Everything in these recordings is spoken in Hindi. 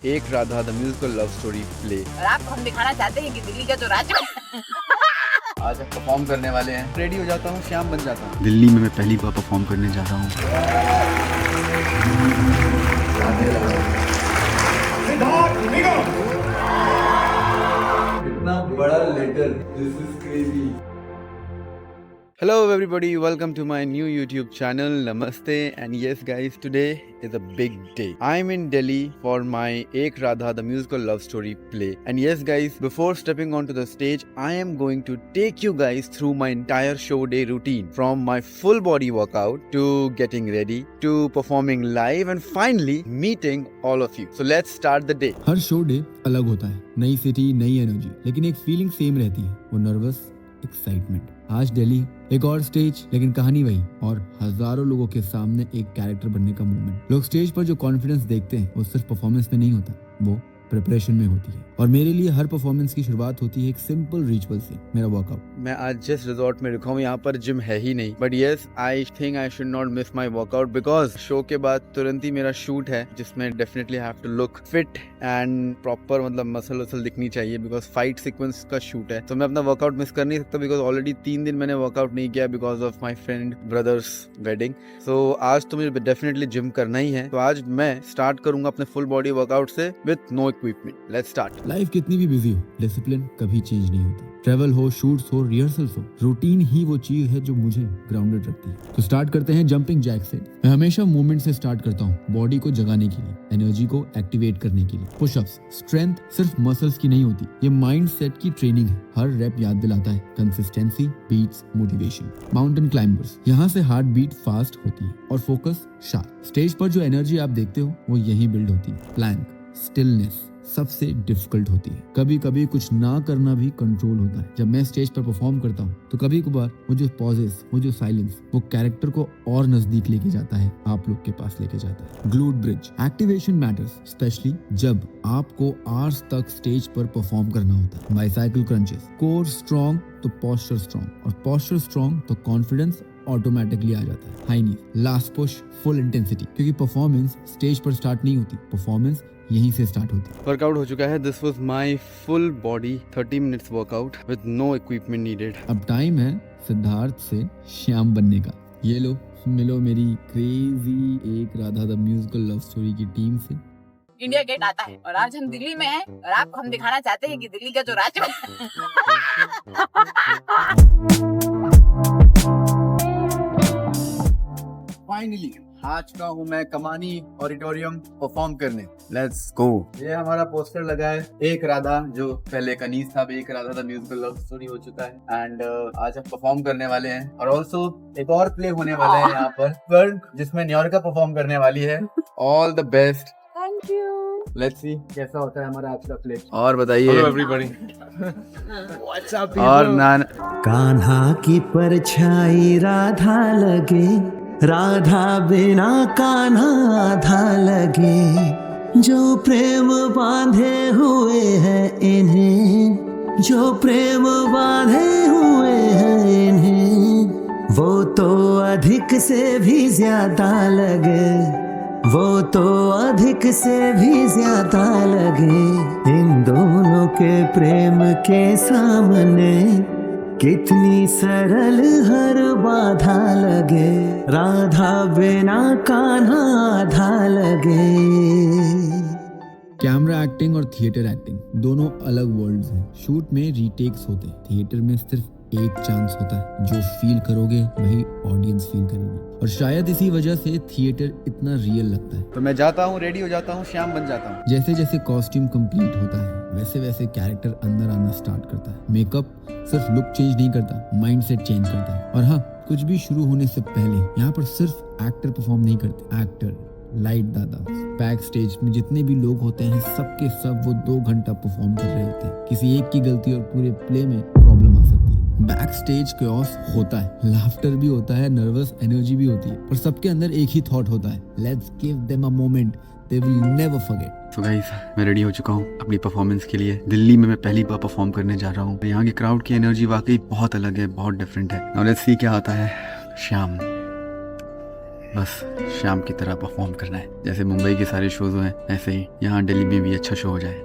एक Radha the musical love story play. और आपको हम दिखाना चाहते हैं कि दिल्ली का जो राज आज हम परफॉर्म करने वाले हैं। रेडी हो जाता हूँ, श्याम बन जाता हूँ। दिल्ली में मैं पहली बार परफॉर्म करने जा रहा हूँ। इतना बड़ा letter, this is crazy. Hello everybody, welcome to my new YouTube channel. Namaste, and yes guys, today is a big day. I'm in Delhi for my Ek Radha the musical love story play. And yes guys, before stepping onto the stage, I am going to take you guys through my entire show day routine, from my full body workout to getting ready to performing live and finally meeting all of you. So let's start the day. Her show day अलग होता है, नई सिटी नई एनर्जी, लेकिन एक फीलिंग सेम रहती है, वो नर्वस एक्साइटमेंट। आज दिल्ली, एक और स्टेज, लेकिन कहानी वही, और हजारों लोगों के सामने एक कैरेक्टर बनने का मोमेंट। लोग स्टेज पर जो कॉन्फिडेंस देखते हैं वो सिर्फ परफॉर्मेंस में नहीं होता, वो प्रिपरेशन में होती है। और मेरे लिए हर परफॉर्मेंस की शुरुआत होती है एक सिंपल रिचुअल से, मेरा वर्कआउट। मैं आज जिस रिजॉर्ट में रुका हूँ यहाँ पर जिम है ही नहीं, but yes I think I should not miss my workout because show के बाद तुरंत ही मेरा शूट है, जिसमें definitely have to look fit and proper, मतलब मसल वसल दिखनी चाहिए बिकॉज फाइट सीक्वेंस का शूट है। तो मैं अपना वर्कआउट मिस कर नहीं सकता बिकॉज ऑलरेडी 3 दिन मैंने वर्कआउट नहीं किया because of my friend brother's wedding. So आज तो मुझे डेफिनेटली जिम करना ही है। तो आज मैं स्टार्ट करूंगा अपने फुल बॉडी वर्कआउट से with no equipment. Let's start. Life कितनी भी बिजी हो, डिसिप्लिन कभी चेंज नहीं होती। ट्रेवल हो, शूट्स हो, रिहर्सल्स हो, रूटीन ही वो चीज है जो मुझे ग्राउंडेड रखती है। तो स्टार्ट करते हैं जंपिंग जैक से। मैं हमेशा मूवमेंट से स्टार्ट करता हूँ, बॉडी को जगाने के लिए, एनर्जी को एक्टिवेट करने के लिए। पुशअप्स, स्ट्रेंथ सिर्फ मसल्स की नहीं होती, ये माइंड सेट की ट्रेनिंग है। हर रैप याद दिलाता है consistency beats motivation. Mountain climbers, यहाँ से हार्ट बीट फास्ट होती है और फोकस शार्प। स्टेज पर जो एनर्जी आप देखते हो वो यहीं बिल्ड होती है। प्लैंक, स्टिलनेस सबसे डिफिकल्ट होती है। कभी कभी कुछ ना करना भी कंट्रोल होता है। जब मैं स्टेज पर परफॉर्म करता हूँ तो कभी कभार वो जो पॉजेस, वो जो साइलेंस, वो कैरेक्टर को और नजदीक लेके जाता है, आप लोग के पास लेके जाता है। Glute bridge activation matters, specially जब आपको आवर्स तक स्टेज पर परफॉर्म करना होता है। बाइसाइकिल क्रंचेस, कोर स्ट्रॉन्ग तो पोस्चर स्ट्रॉन्ग, और पोस्चर स्ट्रॉन्ग तो कॉन्फिडेंस ऑटोमेटिकली आ जाता है। हाई नी, लास्ट पुश, फुल इंटेंसिटी, क्योंकि परफॉर्मेंस स्टेज पर स्टार्ट नहीं होती, परफॉर्मेंस यहीं से स्टार्ट होती है। वर्कआउट हो चुका है। This was my full body 30 minutes workout with no equipment needed. अब टाइम है सिद्धार्थ से श्याम बनने का। ये लो, मिलो मेरी क्रेजी एक Radha the musical love story की टीम से। इंडिया गेट आता है और आज हम दिल्ली में हैं और आपको हम दिखाना चाहते हैं कि दिल्ली का जो राज फाइनली आ चुका हूँ मैं कमानी ऑडिटोरियम परफॉर्म करने। Let's go. ये हमारा पोस्टर लगा है एक राधा, जो पहले कनीज था, एक Radha the musical love story हो चुका है। एंड आज हम परफॉर्म करने वाले हैं और ऑल्सो एक और प्ले होने वाला है यहाँ पर कर्ण, जिसमें न्यूयॉर्का परफॉर्म करने वाली है। All the best. Thank you. Let's see कैसा होता है हमारा आज का प्ले। और बताइए एवरीबॉडी व्हाट्स अप और नान। कान्हा की परछाई राधा लगे, राधा बिना कान्हा आधा लगे। जो प्रेम बांधे हुए हैं इन्हें, जो प्रेम बांधे हुए हैं इन्हें, वो तो अधिक से भी ज्यादा लगे, वो तो अधिक से भी ज्यादा लगे। इन दोनों के प्रेम के सामने कितनी सरल हर बाधा लगे, राधा बिना कान्हा आधा लगे। कैमरा एक्टिंग और थिएटर एक्टिंग दोनों अलग वर्ल्ड्स हैं। शूट में रीटेक्स होते हैं, थिएटर में सिर्फ एक चांस होता है। जो फील करोगे वही ऑडियंस फील करेगी, और शायद इसी वजह से थिएटर इतना रियल लगता है। तो मैं जाता हूँ, रेडी हो जाता हूँ, श्याम बन जाता हूँ। जैसे जैसे कॉस्ट्यूम कंप्लीट होता है वैसे वैसे कैरेक्टर अंदर आना स्टार्ट करता है। मेकअप सिर्फ लुक चेंज नहीं करता, माइंडसेट चेंज करता है। और हाँ, कुछ भी शुरू होने से पहले यहाँ पर सिर्फ एक्टर परफॉर्म नहीं करते, एक्टर, लाइट दादा, बैक स्टेज में जितने भी लोग होते हैं सबके सब वो 2 घंटा परफॉर्म कर रहे होते हैं। किसी एक की गलती और पूरे प्ले में प्रॉब्लम आ सकती है। बैक स्टेज chaos होता है, लाफ्टर भी होता है, नर्वस एनर्जी भी होती है, पर सबके अंदर एक ही थॉट होता है, let's give them a moment they will never forget. तो गाइस, मैं रेडी हो चुका हूँ अपनी परफॉर्मेंस के लिए। दिल्ली में मैं पहली बार परफॉर्म करने जा रहा हूँ। यहाँ की क्राउड की एनर्जी वाकई बहुत अलग है, बहुत डिफरेंट है। नाउ लेट्स सी क्या होता है। श्याम बस शाम की तरह परफॉर्म करना है। जैसे मुंबई के सारे शोज हुए ऐसे ही यहाँ दिल्ली में भी अच्छा शो हो जाए।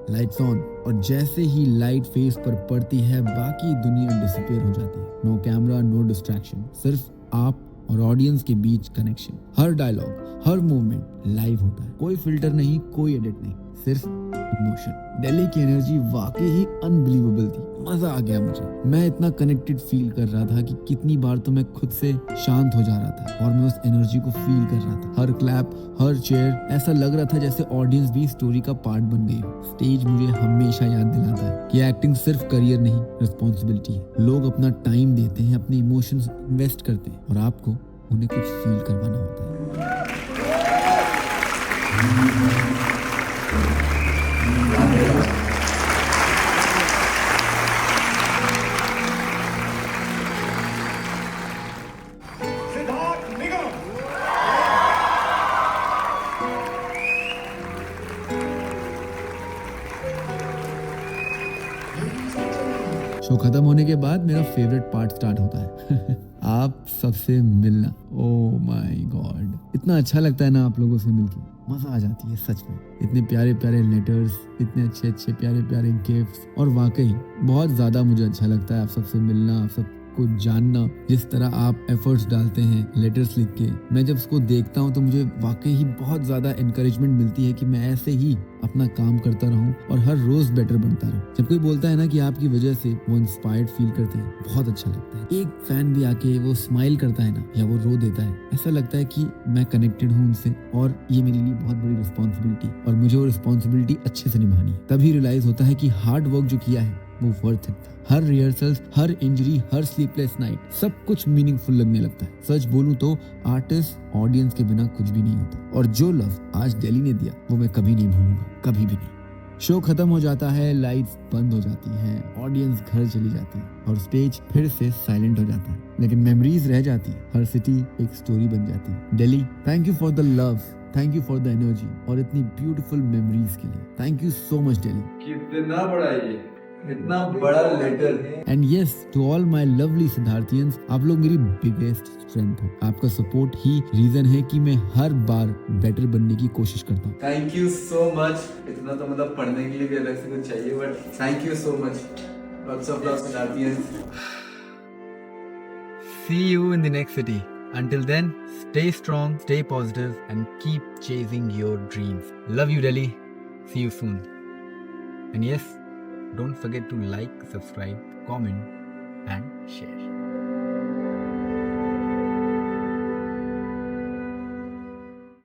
लाइट्स ऑन, और जैसे ही लाइट फेस पर पड़ती है बाकी दुनिया डिसअपीयर हो जाती है। नो कैमरा, नो डिस्ट्रैक्शन, सिर्फ आप और ऑडियंस के बीच कनेक्शन। हर डायलॉग, हर मूवमेंट लाइव होता है, कोई फिल्टर नहीं, कोई एडिट नहीं, सिर्फ इमोशन। दिल्ली की एनर्जी वाकई ही अनबिलीवेबल थी, मजा आ गया मुझे। मैं इतना कनेक्टेड फील कर रहा था कि कितनी बार तो मैं खुद से शांत हो जा रहा था और मैं उस एनर्जी को फील कर रहा था। हर क्लैप, हर चेयर, ऐसा लग रहा था जैसे ऑडियंस भी स्टोरी का पार्ट बन गई हो। स्टेज मुझे हमेशा याद दिलाता है कि एक्टिंग सिर्फ करियर नहीं, रिस्पॉन्सिबिलिटी है। लोग अपना टाइम देते हैं, अपने इमोशंस इन्वेस्ट करते हैं और आपको उन्हें कुछ फील करवाना होता है। शो खत्म होने के बाद मेरा फेवरेट पार्ट स्टार्ट होता है आप सबसे मिलना। ओह माय गॉड, इतना अच्छा लगता है ना आप लोगों से मिलके, मजा आ जाती है सच में। इतने प्यारे प्यारे लेटर्स, इतने अच्छे अच्छे प्यारे प्यारे गिफ्ट्स, और वाकई बहुत ज्यादा मुझे अच्छा लगता है आप सबसे मिलना, आप सब को जानना। जिस तरह आप एफर्ट्स डालते हैं लेटर्स लिख के, मैं जब उसको देखता हूँ तो मुझे वाकई ही बहुत ज्यादा एनकरेजमेंट मिलती है कि मैं ऐसे ही अपना काम करता रहूं और हर रोज बेटर बनता रहूं। जब कोई बोलता है ना कि आपकी वजह से वो इंस्पायर्ड फील करते हैं, बहुत अच्छा लगता है। एक फैन भी आके वो स्माइल करता है ना, या वो रो देता है, ऐसा लगता है कि मैं कनेक्टेड हूँ उनसे और ये मेरे लिए बहुत बड़ी रिस्पॉन्सिबिलिटी, और मुझे वो रिस्पॉन्सिबिलिटी अच्छे से निभानी है। तभी रियलाइज होता है कि हार्ड वर्क जो किया है वो वर्थ इट था। हर रिहर्सल्स, हर इंजरी, हर स्लीपलेस नाइट, सब कुछ मीनिंगफुल लगने लगता है। सच बोलूं तो आर्टिस्ट ऑडियंस के बिना कुछ भी नहीं होता, और जो लव आज दिल्ली ने दिया वो मैं कभी नहीं भूलूंगा, कभी भी नहीं। शो खत्म हो जाता है, लाइट्स बंद हो जाती हैं, ऑडियंस घर चली जाती है और स्टेज फिर से साइलेंट हो जाता है, लेकिन मेमोरीज रह जाती है। हर सिटी एक स्टोरी बन जाती है। Delhi, thank you for the love, thank you for the energy और इतनी ब्यूटीफुल मेमोरीज के लिए। Thank you so much Delhi. कितना बड़ा ये, इतना बड़ा letter. And yes, to all my lovely Siddharthians, आप लोग मेरी बिगेस्ट स्ट्रेंथ हो। आपका सपोर्ट ही रीजन है कि मैं हर बार बेटर बनने की कोशिश करता हूँ। Thank you so much. इतना तो मतलब पढ़ने के लिए भी अलग से कुछ चाहिए, but thank you so much. Lots of love Siddharthians. See you in the next city. Until then, stay strong, stay positive, and keep chasing your dreams. Love you, Delhi. See you soon. And yes, don't forget to like, subscribe, comment, and share.